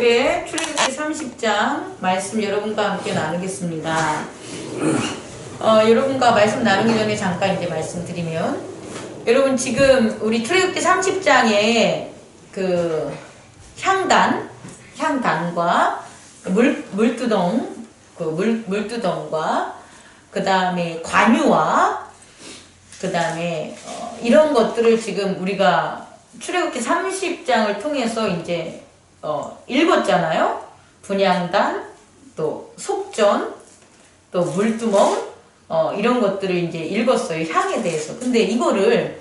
오늘의 출애굽기 30장 말씀 여러분과 함께 나누겠습니다. 여러분과 말씀 나누기 전에 잠깐 이제 말씀드리면, 여러분 지금 우리 출애굽기 30장에 그 향단과 물두덩, 물두덩과 그 다음에 관유와 그 다음에 이런 것들을 지금 우리가 출애굽기 30장을 통해서 이제 읽었잖아요. 분향단, 또 속전, 또 물두멍, 이런 것들을 이제 읽었어요. 향에 대해서. 근데 이거를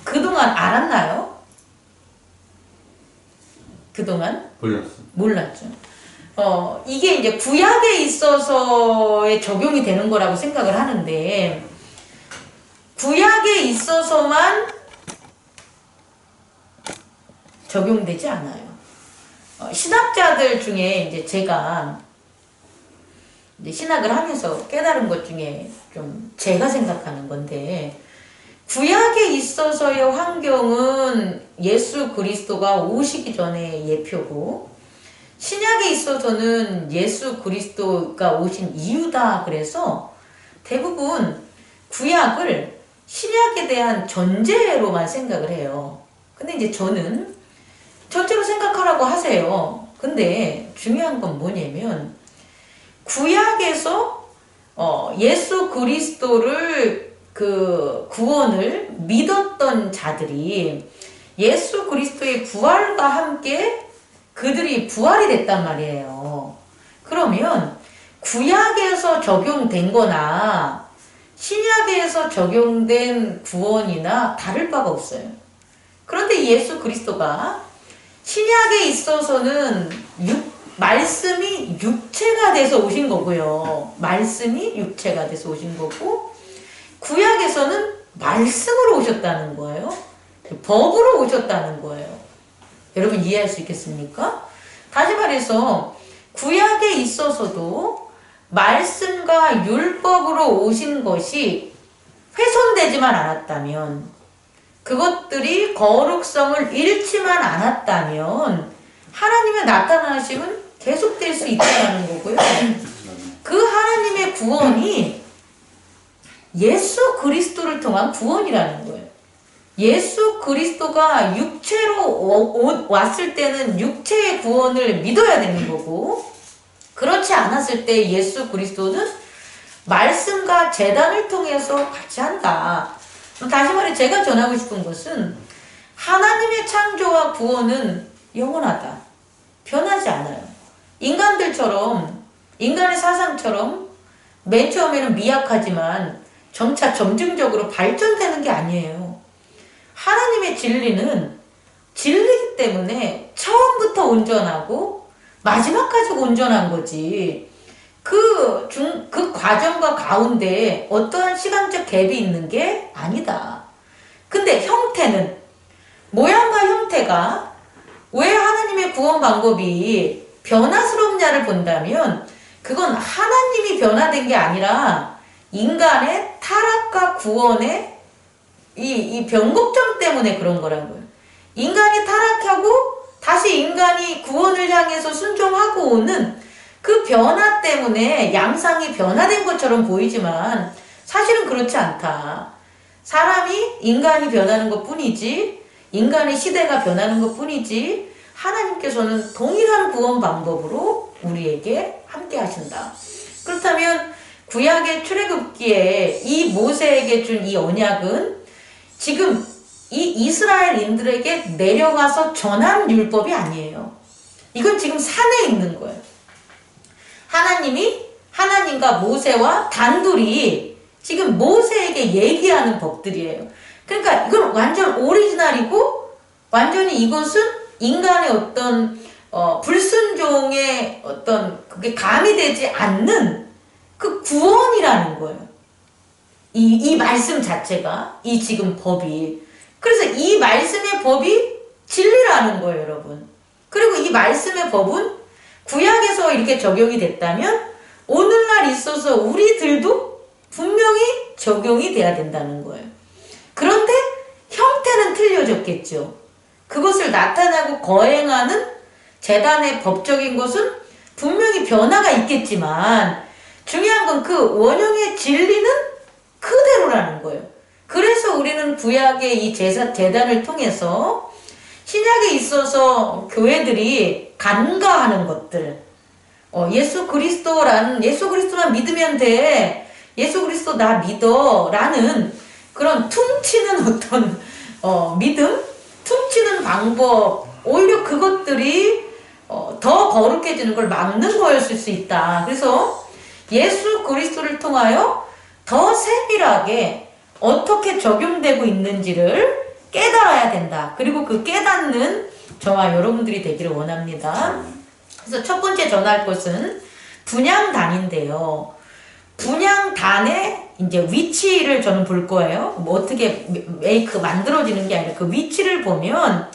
그동안 알았나요? 그동안? 몰랐죠. 이게 이제 구약에 있어서의 적용이 되는 거라고 생각을 하는데, 구약에 있어서만 적용되지 않아요. 신학자들 중에 이제 제가 이제 신학을 하면서 깨달은 것 중에 좀 제가 생각하는 건데, 구약에 있어서의 환경은 예수 그리스도가 오시기 전에 예표고, 신약에 있어서는 예수 그리스도가 오신 이유다. 그래서 대부분 구약을 신약에 대한 전제로만 생각을 해요. 근데 이제 저는 전제로 생각하라고 하세요. 근데 중요한 건 뭐냐면, 구약에서 예수 그리스도를 그 구원을 믿었던 자들이 예수 그리스도의 부활과 함께 그들이 부활이 됐단 말이에요. 그러면 구약에서 적용된 거나 신약에서 적용된 구원이나 다를 바가 없어요. 그런데 예수 그리스도가 신약에 있어서는 말씀이 육체가 돼서 오신 거고요. 말씀이 육체가 돼서 오신 거고, 구약에서는 말씀으로 오셨다는 거예요. 법으로 오셨다는 거예요. 여러분 이해할 수 있겠습니까? 다시 말해서 구약에 있어서도 말씀과 율법으로 오신 것이 훼손되지만 않았다면, 그것들이 거룩성을 잃지만 않았다면 하나님의 나타나심은 계속될 수 있다는 거고요. 그 하나님의 구원이 예수 그리스도를 통한 구원이라는 거예요. 예수 그리스도가 육체로 왔을 때는 육체의 구원을 믿어야 되는 거고, 그렇지 않았을 때 예수 그리스도는 말씀과 제단을 통해서 같이 한다. 다시 말해 제가 전하고 싶은 것은, 하나님의 창조와 구원은 영원하다. 변하지 않아요. 인간들처럼, 인간의 사상처럼 맨 처음에는 미약하지만 점차 점증적으로 발전되는 게 아니에요. 하나님의 진리는 진리이기 때문에 처음부터 온전하고 마지막까지 온전한 거지, 그 과정과 가운데 어떠한 시간적 갭이 있는 게 아니다. 근데 형태는, 모양과 형태가 왜 하나님의 구원 방법이 변화스럽냐를 본다면, 그건 하나님이 변화된 게 아니라 인간의 타락과 구원의 이 변곡점 때문에 그런 거라고요. 인간이 타락하고 다시 인간이 구원을 향해서 순종하고 오는 그 변화 때문에 양상이 변화된 것처럼 보이지만 사실은 그렇지 않다. 인간이 변하는 것 뿐이지, 인간의 시대가 변하는 것 뿐이지, 하나님께서는 동일한 구원 방법으로 우리에게 함께 하신다. 그렇다면 구약의 출애굽기에 이 모세에게 준 이 언약은 지금 이 이스라엘인들에게 내려가서 전한 율법이 아니에요. 이건 지금 산에 있는 거예요. 하나님과 모세와 단둘이 지금 모세에게 얘기하는 법들이에요. 그러니까 이건 완전 오리지널이고, 완전히 이것은 인간의 어떤 불순종의 어떤 그게 가미되지 않는 그 구원이라는 거예요. 이 말씀 자체가, 이 지금 법이. 그래서 이 말씀의 법이 진리라는 거예요, 여러분. 그리고 이 말씀의 법은 구약에서 이렇게 적용이 됐다면 오늘날 있어서 우리들도 분명히 적용이 돼야 된다는 거예요. 그런데 형태는 틀려졌겠죠. 그것을 나타나고 거행하는 제단의 법적인 것은 분명히 변화가 있겠지만 중요한 건 그 원형의 진리는 그대로라는 거예요. 그래서 우리는 구약의 이 제단을 통해서 신약에 있어서 교회들이 간과하는 것들, 예수 그리스도만 믿으면 돼. 예수 그리스도 나 믿어. 라는 그런 퉁치는 어떤, 믿음? 퉁치는 방법. 오히려 그것들이, 더 거룩해지는 걸 막는 거였을 수 있다. 그래서 예수 그리스도를 통하여 더 세밀하게 어떻게 적용되고 있는지를 깨달아야 된다. 그리고 그 깨닫는 저와 여러분들이 되기를 원합니다. 그래서 첫 번째 전할 것은 분향단인데요. 분향단의 이제 위치를 저는 볼 거예요. 뭐 어떻게 만들어지는 게 아니라 그 위치를 보면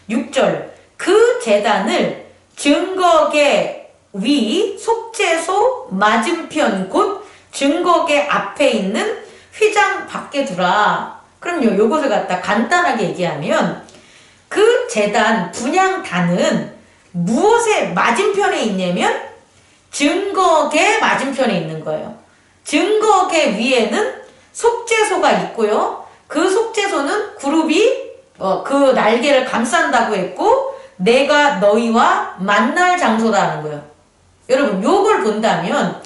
6절 그 제단을 증거계 위 속죄소 맞은편 곧 증거계 앞에 있는 휘장 밖에 두라. 그럼요, 요것을 갖다 간단하게 얘기하면 그 제단 분향단은 무엇의 맞은편에 있냐면 증거계 맞은편에 있는 거예요. 증거계 위에는 속죄소가 있고요. 그 속죄소는 그룹이 그 날개를 감싼다고 했고 내가 너희와 만날 장소라는 거예요. 여러분 요걸 본다면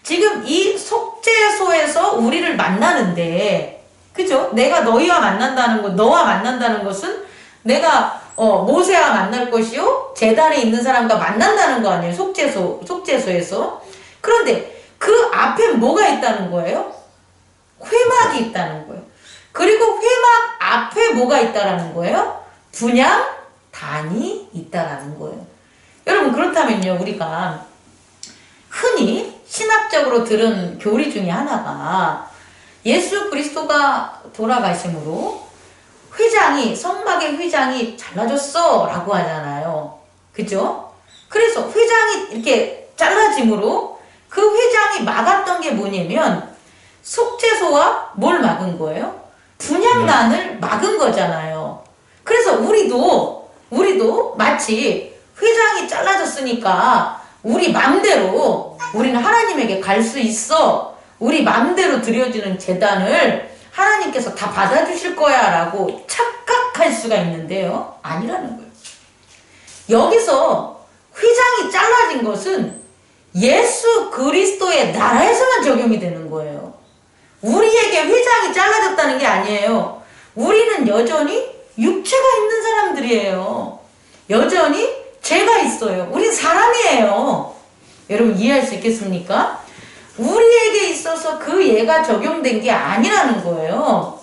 지금 이 속죄소에서 우리를 만나는데 그죠? 내가 너희와 만난다는 것, 너와 만난다는 것은 내가 모세와 만날 것이요 제단에 있는 사람과 만난다는 거 아니에요? 속죄소에서. 그런데 그 앞에 뭐가 있다는 거예요? 회막이 있다는 거예요. 그리고 회막 앞에 뭐가 있다라는 거예요? 분향단이 있다라는 거예요. 여러분 그렇다면요 우리가 흔히 신학적으로 들은 교리 중에 하나가 예수 그리스도가 돌아가심으로 성막의 휘장이 잘라졌어 라고 하잖아요. 그죠? 그래서 휘장이 이렇게 잘라짐으로 그 휘장이 막았던 게 뭐냐면 속죄소와 뭘 막은 거예요? 분향단을 막은 거잖아요. 그래서 우리도 마치 휘장이 잘라졌으니까 우리 맘대로 우리는 하나님에게 갈 수 있어. 우리 맘대로 드려지는 제단을 하나님께서 다 받아주실 거야 라고 착각할 수가 있는데요. 아니라는 거예요. 여기서 휘장이 잘라진 것은 예수 그리스도의 나라에서만 적용이 되는 거예요. 우리에게 휘장이 잘라졌다는 게 아니에요. 우리는 여전히 육체가 있는 사람들이에요. 여전히 죄가 있어요. 우린 사람이에요. 여러분 이해할 수 있겠습니까? 우리에게 있어서 그 예가 적용된 게 아니라는 거예요.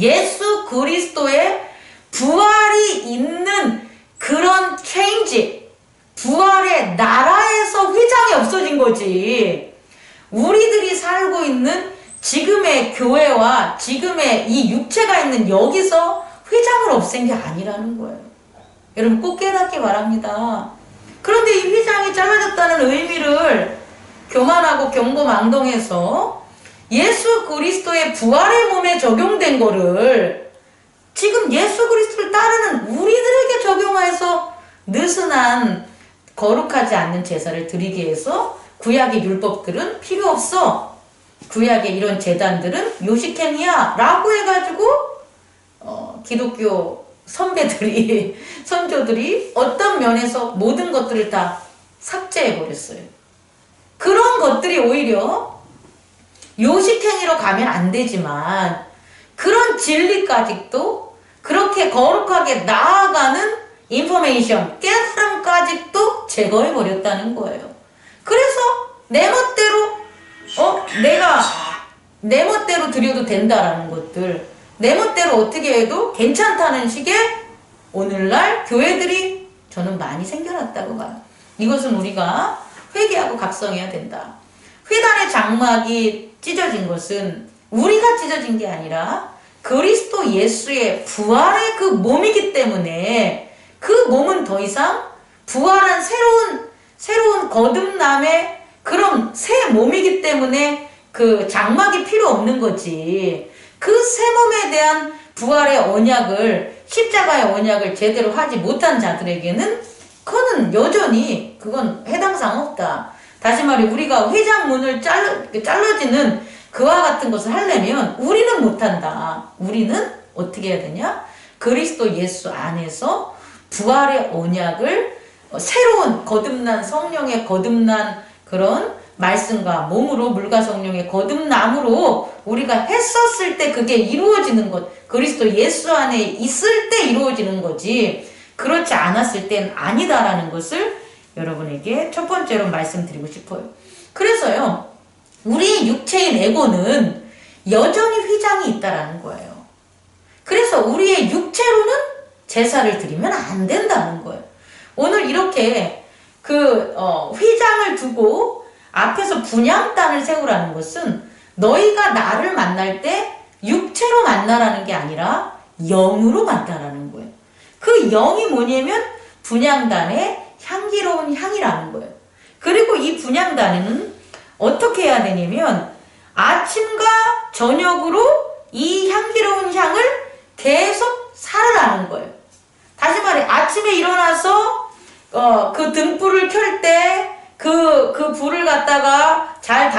예수 그리스도의 부활이 있는 그런 체인지, 부활의 나라에서 휘장이 없어진 거지. 우리들이 살고 있는 지금의 교회와 지금의 이 육체가 있는 여기서 휘장을 없앤 게 아니라는 거예요. 여러분 꼭 깨닫기 바랍니다. 그런데 이 휘장이 잘라졌다는 의미를 교만하고 경고망동해서 예수 그리스도의 부활의 몸에 적용된 거를 지금 예수 그리스도를 따르는 우리들에게 적용해서 느슨한 거룩하지 않는 제사를 드리기 위해서 구약의 율법들은 필요 없어. 구약의 이런 제단들은 요식행위야 라고 해가지고 기독교 선조들이 어떤 면에서 모든 것들을 다 삭제해버렸어요. 그런 것들이 오히려 요식행위로 가면 안 되지만 그런 진리까지도 그렇게 거룩하게 나아가는 인포메이션, 깨달음까지도 제거해버렸다는 거예요. 그래서 내 멋대로 드려도 된다라는 것들, 내 멋대로 어떻게 해도 괜찮다는 식의 오늘날 교회들이 저는 많이 생겨났다고 봐요. 이것은 우리가 회개하고 각성해야 된다. 휘단의 장막이 찢어진 것은 우리가 찢어진 게 아니라 그리스도 예수의 부활의 그 몸이기 때문에 그 몸은 더 이상 부활한 새로운 거듭남의 그런 새 몸이기 때문에 그 장막이 필요 없는 거지. 그 새 몸에 대한 부활의 언약을 십자가의 언약을 제대로 하지 못한 자들에게는 그거는 여전히 그건 해당 사항 없다. 다시 말해 우리가 회장문을 잘라지는 그와 같은 것을 하려면 우리는 못한다. 우리는 어떻게 해야 되냐? 그리스도 예수 안에서 부활의 언약을 새로운 거듭난 성령의 거듭난 그런 말씀과 몸으로 물과 성령의 거듭남으로 우리가 했었을 때 그게 이루어지는 것. 그리스도 예수 안에 있을 때 이루어지는 거지. 그렇지 않았을 땐 아니다라는 것을 여러분에게 첫 번째로 말씀드리고 싶어요. 그래서요. 우리의 육체인 에고는 여전히 휘장이 있다라는 거예요. 그래서 우리의 육체로는 제사를 드리면 안 된다는 거예요. 오늘 이렇게 휘장을 두고 앞에서 분향단을 세우라는 것은 너희가 나를 만날 때 육체로 만나라는 게 아니라 영으로 만나라는 거예요. 그 영이 뭐냐면 분향단의 향기로운 향이라는 거예요. 그리고 이 분향단에는 어떻게 해야 되냐면 아침과 저녁으로 이 향기로운 향을 계속 살으라는 거예요. 다시 말해 아침에 일어나서 그 등불을 켤 때 그 불을 갖다가 잘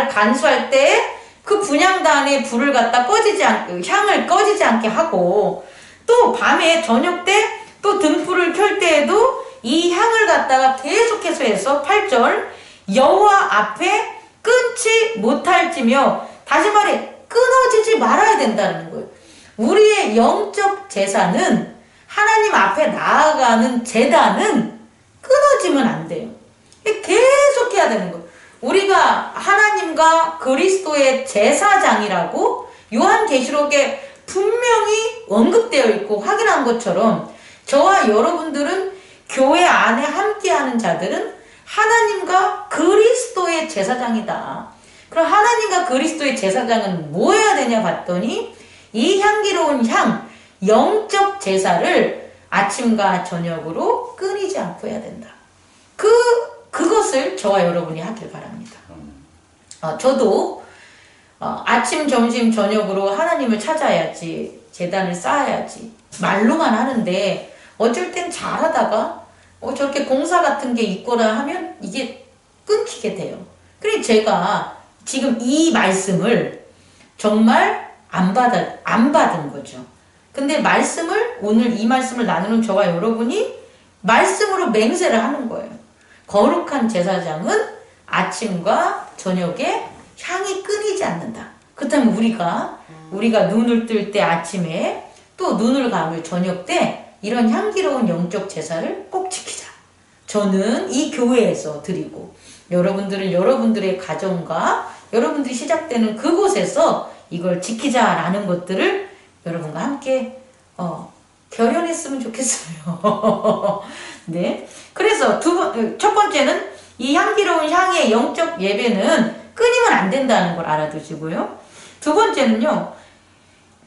간수할 때 그 분향단의 불을 갖다 향을 꺼지지 않게 하고 또 밤에 저녁 때 또 등불을 켤 때에도 이 향을 갖다가 계속해서 해서 8절 여호와 앞에 끊지 못할지며 다시 말해 끊어지지 말아야 된다는 거예요. 우리의 영적 제사는 하나님 앞에 나아가는 제단은 끊어지면 안 돼요. 계속 해야 되는 거예요. 우리가 하나님과 그리스도의 제사장이라고 요한계시록에 분명히 언급되어 있고 확인한 것처럼 저와 여러분들은 교회 안에 함께하는 자들은 하나님과 그리스도의 제사장이다. 그럼 하나님과 그리스도의 제사장은 뭐 해야 되냐 봤더니 이 향기로운 향, 영적 제사를 아침과 저녁으로 끊이지 않고 해야 된다. 그것을 저와 여러분이 하길 바랍니다. 저도 아침, 점심, 저녁으로 하나님을 찾아야지, 제단을 쌓아야지 말로만 하는데 어쩔 땐 잘하다가 저렇게 공사 같은 게 있거나 하면 이게 끊기게 돼요. 그래서 제가 지금 이 말씀을 정말 안 받은 거죠. 근데 오늘 이 말씀을 나누는 저와 여러분이 말씀으로 맹세를 하는 거예요. 거룩한 제사장은 아침과 저녁에 향이 끊이지 않는다. 그렇다면 우리가 눈을 뜰 때 아침에 또 눈을 감을 저녁 때 이런 향기로운 영적 제사를 꼭 지키자. 저는 이 교회에서 드리고 여러분들은 여러분들의 가정과 여러분들이 시작되는 그곳에서 이걸 지키자라는 것들을 여러분과 함께 결연했으면 좋겠어요. 네. 그래서 첫 번째는 이 향기로운 향의 영적 예배는 끊이면 안 된다는 걸 알아두시고요. 두 번째는요.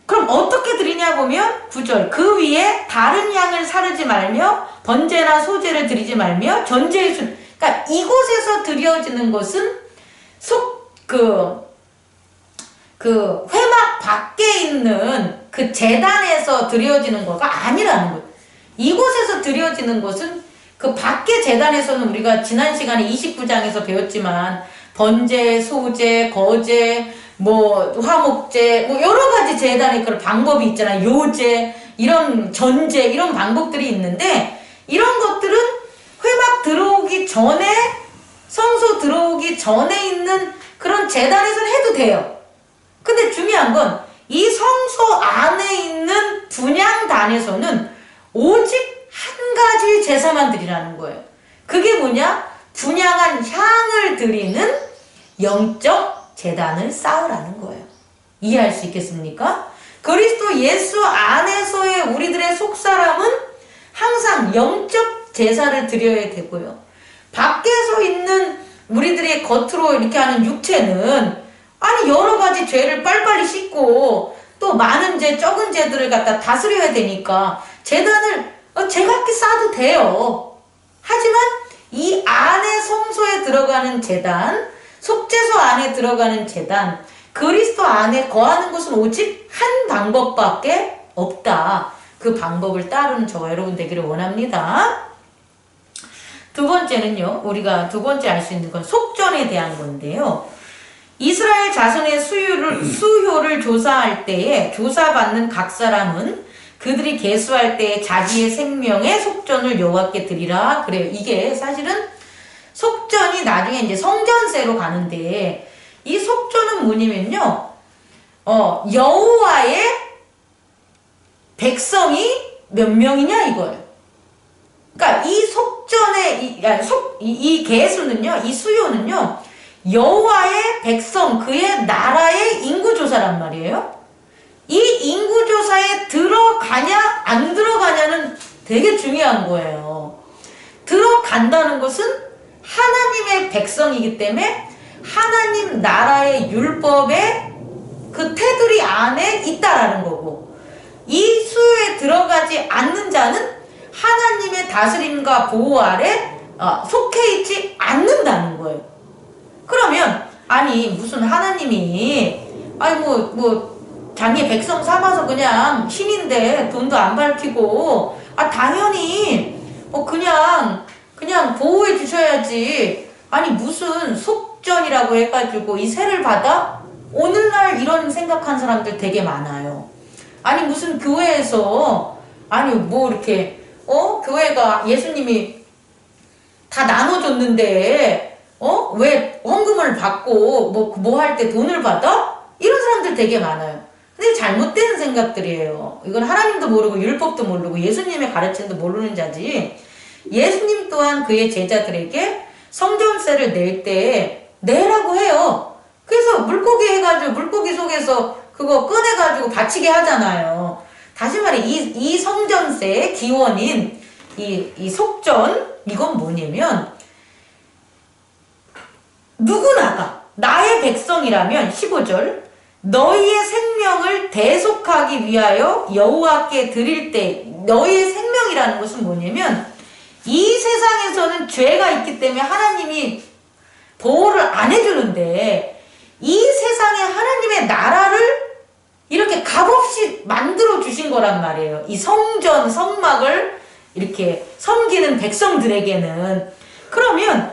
그럼 어떻게 드리냐 보면 9절 그 위에 다른 양을 사르지 말며 번제나 소제를 드리지 말며 전제의 순 그러니까 이곳에서 드려지는 것은 그 회막 밖에 있는 그 제단에서 드려지는 거가 아니라는 거예요. 이곳에서 드려지는 것은 그 밖에 제단에서는 우리가 지난 시간에 29장에서 배웠지만 번제, 소제, 거제, 화목제, 여러 가지 제단의 그런 방법이 있잖아요. 요제, 이런 전제, 이런 방법들이 있는데 이런 것들은 회막 들어오기 전에 성소 들어오기 전에 있는 그런 제단에서는 해도 돼요. 근데 중요한 건 이 성소 안에 있는 분향단에서는 오직 한 가지 제사만 드리라는 거예요. 그게 뭐냐? 분향한 향을 드리는 영적 제단을 쌓으라는 거예요. 이해할 수 있겠습니까? 그리스도 예수 안에서의 우리들의 속사람은 항상 영적 제사를 드려야 되고요. 밖에서 있는 우리들의 겉으로 이렇게 하는 육체는 여러 가지 죄를 빨리빨리 씻고 또 많은 죄, 적은 죄들을 갖다 다스려야 되니까 제단을 제각기 쌓아도 돼요. 하지만 이 안에 성소에 들어가는 제단, 속죄소 안에 들어가는 제단, 그리스도 안에 거하는 것은 오직 한 방법밖에 없다. 그 방법을 따르는 저와 여러분 되기를 원합니다. 두 번째는요, 우리가 두 번째 알 수 있는 건 속전에 대한 건데요. 이스라엘 자손의 수효를 조사할 때에 조사받는 각 사람은 그들이 계수할 때에 자기의 생명의 속전을 여호와께 드리라. 그래요. 이게 사실은 속전이 나중에 이제 성전세로 가는데, 이 속전은 뭐냐면요, 여호와의 백성이 몇 명이냐 이거예요. 그러니까 이 속전의 이 계수는요, 이 수요는요, 여호와의 백성, 그의 나라의 인구조사란 말이에요. 이 인구조사에 들어가냐 안 들어가냐는 되게 중요한 거예요. 들어간다는 것은 하나님의 백성이기 때문에 하나님 나라의 율법의 그 테두리 안에 있다라는 거고, 이 수요에 들어가지 않는 자는 하나님의 다스림과 보호 아래 속해 있지 않는다는 거예요. 그러면 아니 무슨 하나님이 아니 뭐 자기 백성 삼아서 그냥 신인데 돈도 안 밝히고 당연히 그냥 보호해 주셔야지, 아니 무슨 속전이라고 해가지고 이 세를 받아? 오늘날 이런 생각한 사람들 되게 많아요. 아니 무슨 교회에서 아니 뭐 이렇게 교회가 예수님이 다 나눠줬는데 왜 헌금을 받고 뭐 할 때 돈을 받아? 이런 사람들 되게 많아요. 근데 잘못된 생각들이에요. 이건 하나님도 모르고 율법도 모르고 예수님의 가르침도 모르는 자지, 예수님 또한 그의 제자들에게 성전세를 낼 때 내라고 해요. 그래서 물고기 해가지고 물고기 속에서 그거 꺼내가지고 바치게 하잖아요. 다시 말해 이 성전세의 기원인 이 속전, 이건 뭐냐면 누구나가 나의 백성이라면 15절 너희의 생명을 대속하기 위하여 여호와께 드릴 때, 너희의 생명이라는 것은 뭐냐면 이 세상에서는 죄가 있기 때문에 하나님이 보호를 안 해주는데, 이 세상에 하나님의 나라를 이렇게 값없이 만들어 주신 거란 말이에요. 이 성전, 성막을 이렇게 섬기는 백성들에게는. 그러면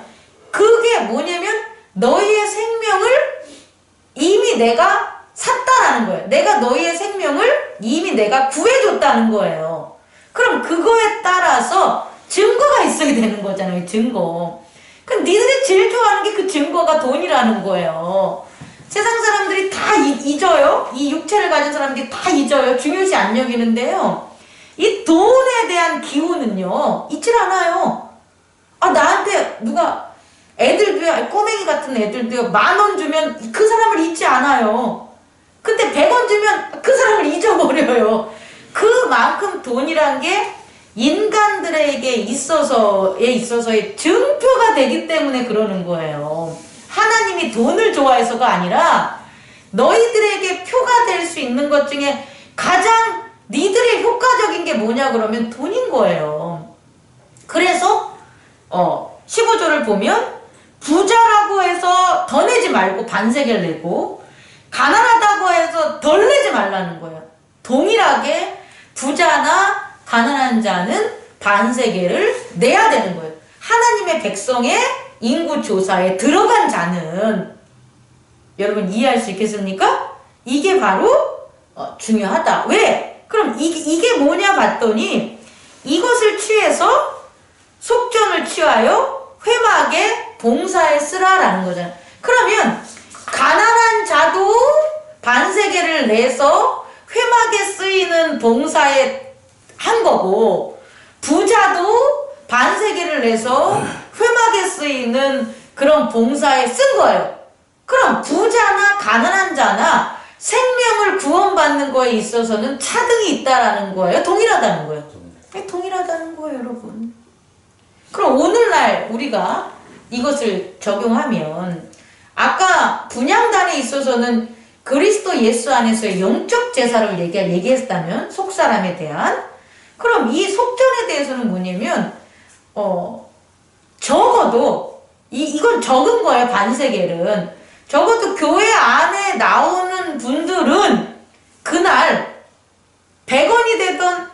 그게 뭐냐면 너희의 생명을 이미 내가 샀다라는 거예요. 내가 너희의 생명을 이미 내가 구해줬다는 거예요. 그럼 그거에 따라서 증거가 있어야 되는 거잖아요. 증거. 그럼 니들이 제일 좋아하는 게 그 증거가 돈이라는 거예요. 세상 사람들이 다 잊어요. 이 육체를 가진 사람들이 다 잊어요. 중요시 안 여기는데요. 이 돈에 대한 기호는요, 잊질 않아요. 나한테 누가 애들도요, 꼬맹이 같은 애들도요, 10,000원 주면 그 사람을 잊지 않아요. 근데 100원 주면 그 사람을 잊어버려요. 그만큼 돈이란 게 인간들에게 있어서의 증표가 되기 때문에 그러는 거예요. 하나님이 돈을 좋아해서가 아니라 너희들에게 표가 될 수 있는 것 중에 가장 니들의 효과적인 게 뭐냐 그러면 돈인 거예요. 그래서 15절을 보면 부자라고 해서 더 내지 말고 반세계를 내고, 가난하다고 해서 덜 내지 말라는 거예요. 동일하게 부자나 가난한 자는 반세계를 내야 되는 거예요. 하나님의 백성의 인구조사에 들어간 자는, 여러분 이해할 수 있겠습니까? 이게 바로 중요하다. 왜? 그럼 이게 뭐냐 봤더니 이것을 취해서 속전을 취하여 회막에 봉사에 쓰라라는 거잖아요. 그러면 가난한 자도 반세계를 내서 회막에 쓰이는 봉사에 한 거고, 부자도 반세계를 내서 회막에 쓰이는 그런 봉사에 쓴 거예요. 그럼 부자나 가난한 자나 생명을 구원받는 거에 있어서는 차등이 있다라는 거예요? 동일하다는 거예요? 동일하다는 거예요, 여러분. 그럼 오늘날 우리가 이것을 적용하면, 아까 분향단에 있어서는 그리스도 예수 안에서의 영적 제사를 얘기했다면, 속사람에 대한, 그럼 이 속전에 대해서는 뭐냐면 적어도 이건 적은 거예요. 반세겔은 적어도 교회 안에 나오는 분들은 그날 100원이 되든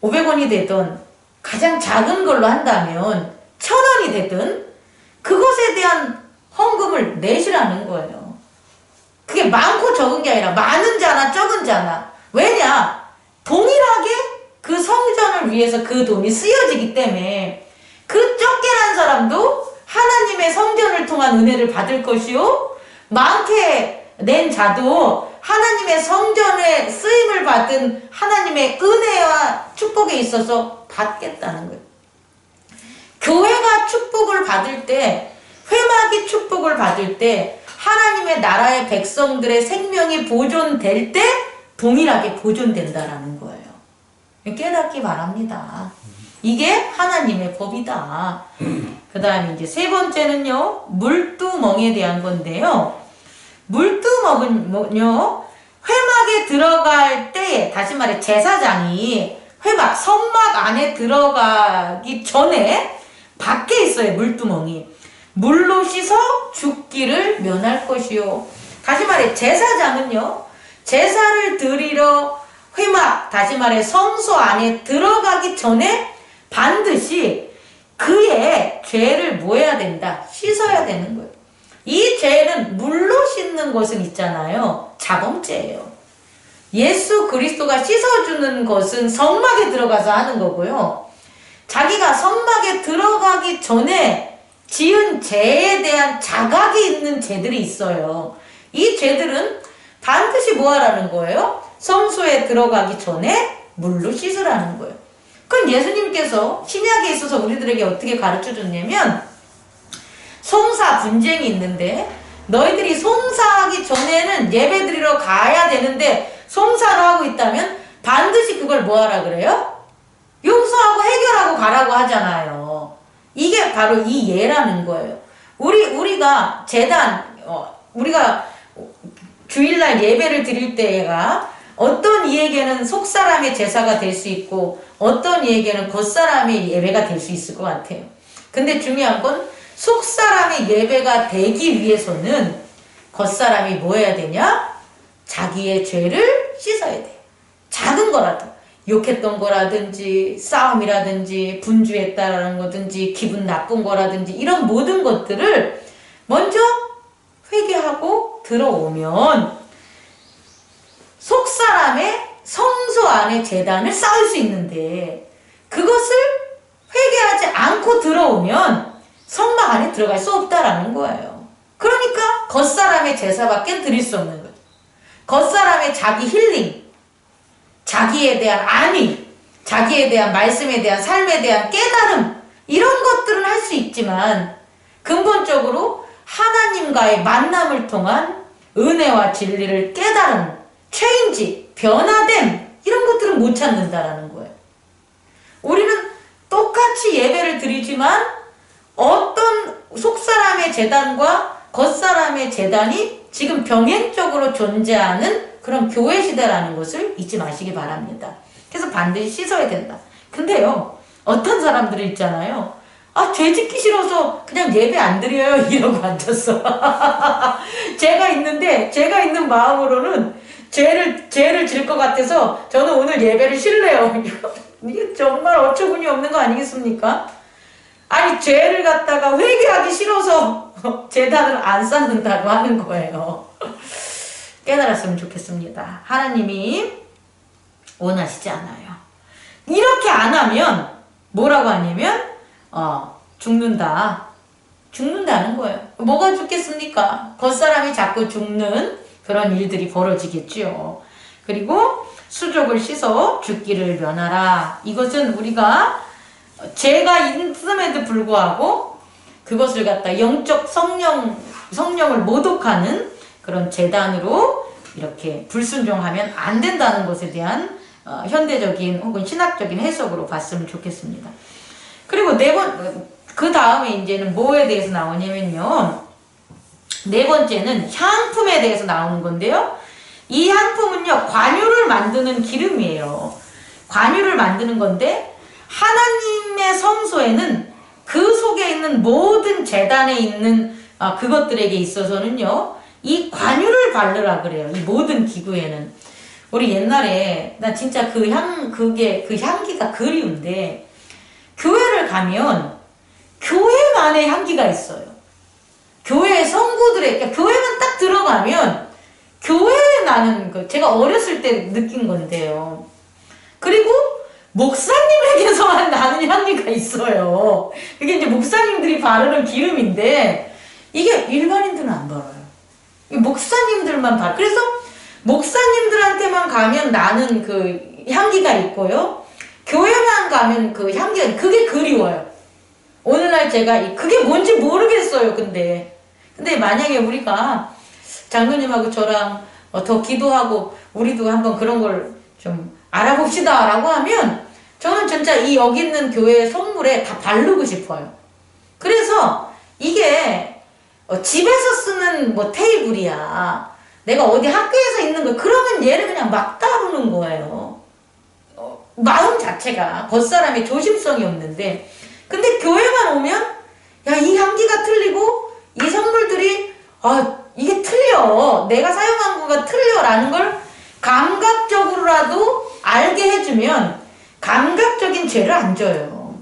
500원이 되든 가장 작은 걸로 한다면 1,000원이 되든 그것에 대한 헌금을 내시라는 거예요. 그게 많고 적은 게 아니라 많은 자나 적은 자나. 왜냐? 동일하게 그 성전을 위해서 그 돈이 쓰여지기 때문에 그 적게 난 사람도 하나님의 성전을 통한 은혜를 받을 것이요, 많게 낸 자도 하나님의 성전에 쓰임을 받은 하나님의 은혜와 축복에 있어서 받겠다는 거예요. 교회가 축복을 받을 때, 회막이 축복을 받을 때 하나님의 나라의 백성들의 생명이 보존될 때 동일하게 보존된다라는 거예요. 깨닫기 바랍니다. 이게 하나님의 법이다. 그 다음에 이제 세 번째는요, 물두멍에 대한 건데요. 물두멍은요, 회막에 들어갈 때, 다시 말해 제사장이 회막, 성막 안에 들어가기 전에 밖에 있어요, 물두멍이. 물로 씻어 죽기를 면할 것이요. 다시 말해 제사장은요, 제사를 드리러 회막, 다시 말해 성소 안에 들어가기 전에 반드시 그의 죄를 뭐 해야 된다? 씻어야 되는 거예요. 이 죄는 물로 씻는 것은 있잖아요. 자범죄예요. 예수 그리스도가 씻어주는 것은 성막에 들어가서 하는 거고요. 자기가 성막에 들어가기 전에 지은 죄에 대한 자각이 있는 죄들이 있어요. 이 죄들은 반드시 뭐 하라는 거예요? 성소에 들어가기 전에 물로 씻으라는 거예요. 그럼 예수님께서 신약에 있어서 우리들에게 어떻게 가르쳐 줬냐면, 송사 분쟁이 있는데 너희들이 송사하기 전에는 예배 드리러 가야 되는데 송사를 하고 있다면 반드시 그걸 뭐 하라 그래요? 용서하고 해결하고 가라고 하잖아요. 이게 바로 이 예라는 거예요. 우리가 우리가 주일날 예배를 드릴 때가 어떤 이에게는 속사람의 제사가 될 수 있고 어떤 이에게는 겉사람의 예배가 될 수 있을 것 같아요. 근데 중요한 건 속사람의 예배가 되기 위해서는 겉사람이 뭐 해야 되냐? 자기의 죄를 씻어야 돼. 작은 거라도, 욕했던 거라든지 싸움이라든지 분주했다라는 거든지 기분 나쁜 거라든지 이런 모든 것들을 먼저 회개하고 들어오면 속사람의 성소 안에 제단을 쌓을 수 있는데, 그것을 회개하지 않고 들어오면 성막 안에 들어갈 수 없다라는 거예요. 그러니까 겉사람의 제사밖에 드릴 수 없는 거예요. 겉사람의 자기 힐링, 자기에 대한 안위, 자기에 대한 말씀에 대한 삶에 대한 깨달음, 이런 것들은 할 수 있지만 근본적으로 하나님과의 만남을 통한 은혜와 진리를 깨달은 체인지, 변화됨, 이런 것들은 못 찾는다라는 거예요. 우리는 똑같이 예배를 드리지만 어떤 속사람의 제단과 겉사람의 제단이 지금 병행적으로 존재하는 그런 교회 시대라는 것을 잊지 마시기 바랍니다. 그래서 반드시 씻어야 된다. 근데요, 어떤 사람들이 있잖아요. 죄 짓기 싫어서 그냥 예배 안 드려요 이러고 앉았어. 죄가 있는 마음으로는 죄를 질 것 같아서 저는 오늘 예배를 쉴래요. 이게 정말 어처구니 없는 거 아니겠습니까? 아니, 죄를 갖다가 회개하기 싫어서 제단을 안 쌓는다고 하는 거예요. 깨달았으면 좋겠습니다. 하나님이 원하시지 않아요. 이렇게 안 하면 뭐라고 하냐면 죽는다는 거예요. 뭐가 죽겠습니까? 겉사람이 자꾸 죽는 그런 일들이 벌어지겠죠. 그리고 수족을 씻어 죽기를 면하라. 이것은 우리가 죄가 있음에도 불구하고 그것을 갖다 영적 성령을 모독하는 그런 제단으로 이렇게 불순종하면 안 된다는 것에 대한 현대적인 혹은 신학적인 해석으로 봤으면 좋겠습니다. 그리고 그 다음에 이제는 뭐에 대해서 나오냐면요. 네 번째는 향품에 대해서 나오는 건데요. 이 향품은요, 관유를 만드는 기름이에요. 관유를 만드는 건데, 하나님의 성소에는 그 속에 있는 모든 제단에 있는 그것들에게 있어서는요, 이 관유를 바르라 그래요. 이 모든 기구에는. 우리 옛날에, 나 진짜 그 향기가 그리운데, 교회를 가면 교회만의 향기가 있어요. 교회 성도들의, 그러니까 교회만 딱 들어가면 교회에 나는 거, 제가 어렸을 때 느낀 건데요. 그리고 목사님에게서만 나는 향기가 있어요. 그게 이제 목사님들이 바르는 기름인데 이게 일반인들은 안 바라요. 목사님들만 바라. 그래서 목사님들한테만 가면 나는 그 향기가 있고요. 교회만 가면 그 향기가, 그게 그리워요. 오늘날 제가 그게 뭔지 모르겠어요. 근데 만약에 우리가 장로님하고 저랑 더 기도하고 우리도 한번 그런 걸 좀 알아봅시다 라고 하면 저는 진짜 이 여기 있는 교회 성물에 다 바르고 싶어요. 그래서 이게 집에서 쓰는 뭐 테이블이야, 내가 어디 학교에서 있는 거, 그러면 얘를 그냥 막 다루는 거예요. 마음 자체가 겉사람의 조심성이 없는데, 근데 교회만 오면 야, 이 향기가 틀리고 이 선물들이 이게 틀려, 내가 사용한 거가 틀려 라는 걸 감각적으로라도 알게 해주면 감각적인 죄를 안 져요.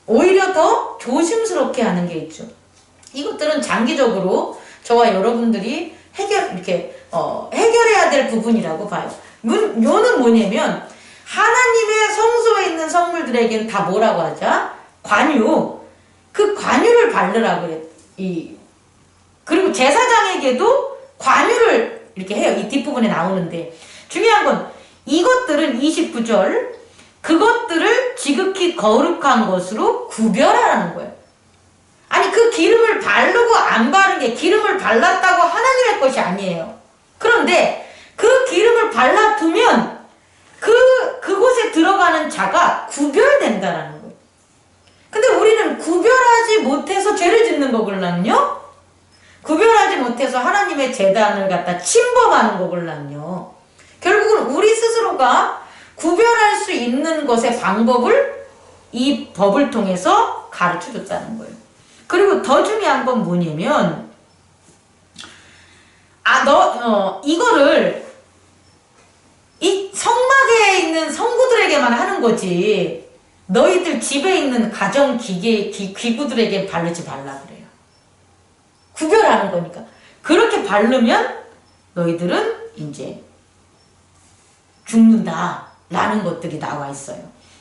오히려 더 조심스럽게 하는 게 있죠. 이것들은 장기적으로 저와 여러분들이 해결해야 될 부분이라고 봐요. 요는 뭐냐면 하나님의 성소에 있는 성물들에게는 다 뭐라고 하자? 관유. 그 관유를 바르라고 그래. 그리고 제사장에게도 관유를 이렇게 해요. 이 뒷부분에 나오는데 중요한 건 이것들은 29절, 그것들을 지극히 거룩한 것으로 구별하라는 거예요. 아니, 그 기름을 바르고 안 바른 게 기름을 발랐다고 하나님의 것이 아니에요. 그런데 그 기름을 발라두면 그곳에 들어가는 자가 구별된다라는 거예요. 근데 우리는 구별하지 못해서 죄를 짓는 거걸랑요? 구별하지 못해서 하나님의 제단을 갖다 침범하는 거걸랑요? 결국은 우리 스스로가 구별할 수 있는 것의 방법을 이 법을 통해서 가르쳐 줬다는 거예요. 그리고 더 중요한 건 뭐냐면, 이거를 이 성막에 있는 성구들에게만 하는 거지, 너희들 집에 있는 가정기계, 기구들에게 바르지 말라 그래요. 구별하는 거니까. 그렇게 바르면 너희들은 이제 죽는다 라는 것들이 나와 있어요.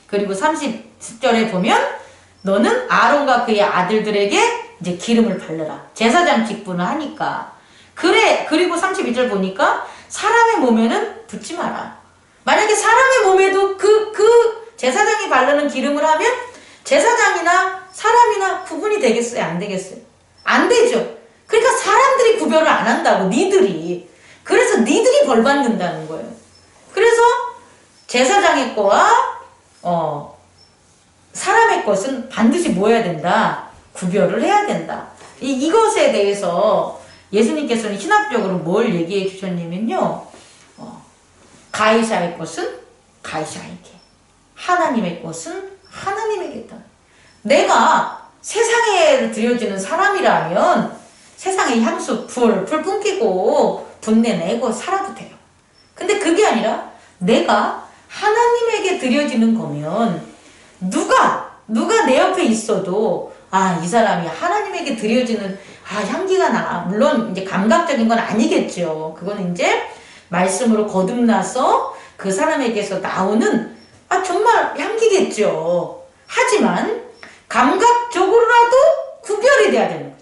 그리고 30절에 보면 너는 아론과 그의 아들들에게 이제 기름을 바르라. 제사장 직분을 하니까. 그리고 32절 보니까 사람의 몸에는 붓지 마라. 만약에 사람의 몸에도 그 제사장이 바르는 기름을 하면 제사장이나 사람이나 구분이 되겠어요? 안 되겠어요? 안 되죠. 그러니까 사람들이 구별을 안 한다고, 니들이. 그래서 니들이 벌 받는다는 거예요. 그래서 제사장의 거와 사람의 것은 반드시 뭐 해야 된다? 구별을 해야 된다. 이것에 대해서 예수님께서는 신학적으로 뭘 얘기해 주셨냐면요. 가이사의 것은 가이사에게, 하나님의 것은 하나님에게다. 내가 세상에 드려지는 사람이라면 세상에 향수, 불 뿜기고 분내 내고 살아도 돼요. 근데 그게 아니라 내가 하나님에게 드려지는 거면 누가 내 옆에 있어도 이 사람이 하나님에게 드려지는 향기가 나. 물론 이제 감각적인 건 아니겠죠. 그건 이제 말씀으로 거듭나서 그 사람에게서 나오는 정말 향기겠죠. 하지만 감각적으로라도 구별이 돼야 되는 거예요.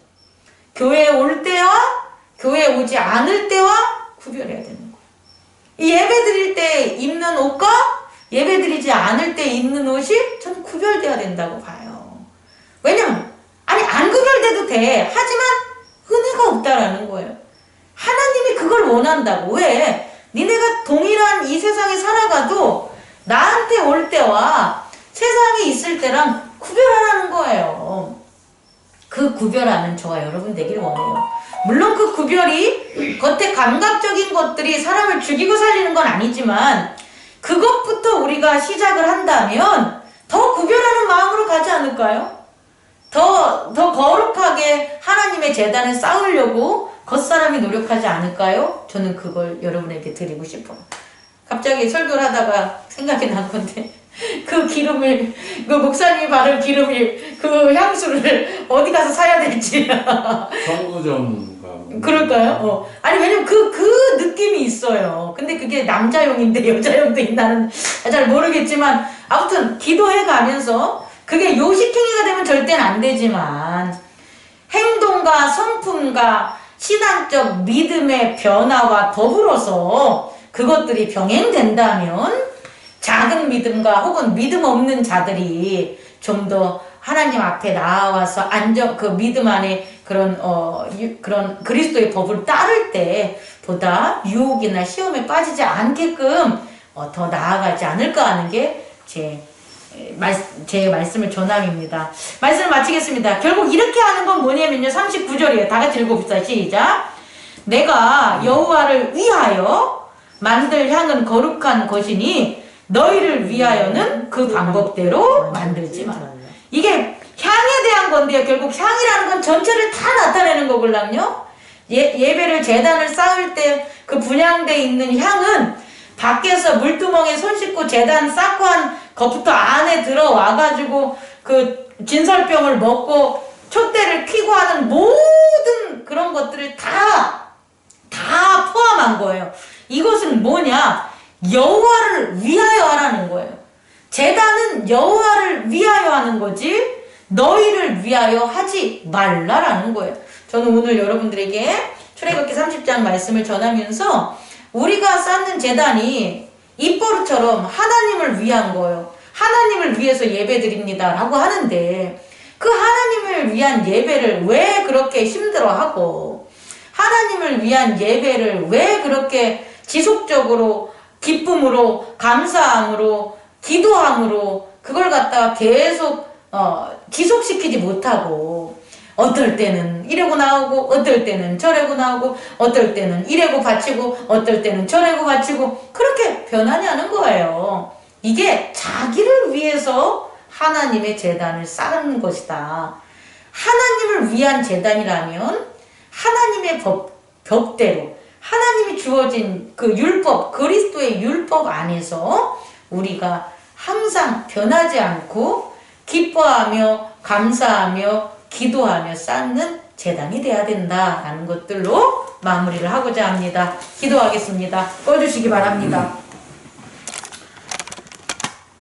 교회에 올 때와 교회에 오지 않을 때와 구별해야 되는 거예요. 이 예배 드릴 때 입는 옷과 예배 드리지 않을 때 입는 옷이 저는 구별돼야 된다고 봐요. 왜냐면 안 구별돼도 돼. 하지만 은혜가 없다라는 거예요. 하나님이 그걸 원한다고. 왜? 니네가 동일한 이 세상에 살아가도 나한테 올 때와 세상에 있을 때랑 구별하라는 거예요. 그 구별하는 저와 여러분 되길 원해요. 물론 그 구별이 겉에 감각적인 것들이 사람을 죽이고 살리는 건 아니지만 그것부터 우리가 시작을 한다면 더 구별하는 마음으로 가지 않을까요? 더 거룩하게 하나님의 제단을 쌓으려고 겉사람이 노력하지 않을까요? 저는 그걸 여러분에게 드리고 싶어요. 갑자기 설교를 하다가 생각이 난 건데 그 기름을, 그 목사님이 바를 기름을, 그 향수를 어디 가서 사야 될지. 성구점가. 그럴까요? 아니, 왜냐면 그 느낌이 있어요. 근데 그게 남자용인데 여자용도 있나는 잘 모르겠지만, 아무튼 기도해 가면서, 그게 요식행위가 되면 절대는 안 되지만, 행동과 성품과 신앙적 믿음의 변화와 더불어서 그것들이 병행된다면, 작은 믿음과 혹은 믿음 없는 자들이 좀 더 하나님 앞에 나와서 그 믿음 안에 그런 그리스도의 법을 따를 때 보다 유혹이나 시험에 빠지지 않게끔 더 나아가지 않을까 하는 게 제 말씀을 전함입니다. 말씀을 마치겠습니다. 결국 이렇게 하는 건 뭐냐면요. 39절이에요. 다 같이 읽어봅시다. 시작. 내가 여호와를 위하여 만들 향은 거룩한 것이니 너희를 위하여는 그 방법대로 만들지 마라. 이게 향에 대한 건데요. 결국 향이라는 건 전체를 다 나타내는 거거든요. 예배를 제단을 쌓을 때 그 분향돼 있는 향은 밖에서 물두멍에 손 씻고 제단 쌓고 한 것부터 안에 들어와가지고 그 진설병을 먹고 촛대를 켜고 하는 모든 그런 것들을 다 포함한 거예요. 이것은 뭐냐? 여호와를 위하여 하라는 거예요. 제단은 여호와를 위하여 하는 거지 너희를 위하여 하지 말라라는 거예요. 저는 오늘 여러분들에게 출애굽기 30장 말씀을 전하면서 우리가 쌓는 제단이 입버릇처럼 하나님을 위한 거예요. 하나님을 위해서 예배드립니다 라고 하는데 그 하나님을 위한 예배를 왜 그렇게 힘들어하고 하나님을 위한 예배를 왜 그렇게 지속적으로 기쁨으로 감사함으로 기도함으로 그걸 갖다가 계속 지속시키지 못하고 어떨 때는 이래고 나오고 어떨 때는 저래고 나오고 어떨 때는 이래고 바치고 어떨 때는 저래고 바치고 그렇게 변하냐는 거예요. 이게 자기를 위해서 하나님의 제단을 쌓는 것이다. 하나님을 위한 제단이라면 하나님의 법대로 하나님이 주어진 그 율법, 그리스도의 율법 안에서 우리가 항상 변하지 않고 기뻐하며 감사하며 기도하며 쌓는 제단이 돼야 된다라는 것들로 마무리를 하고자 합니다. 기도하겠습니다. 꺼주시기 바랍니다.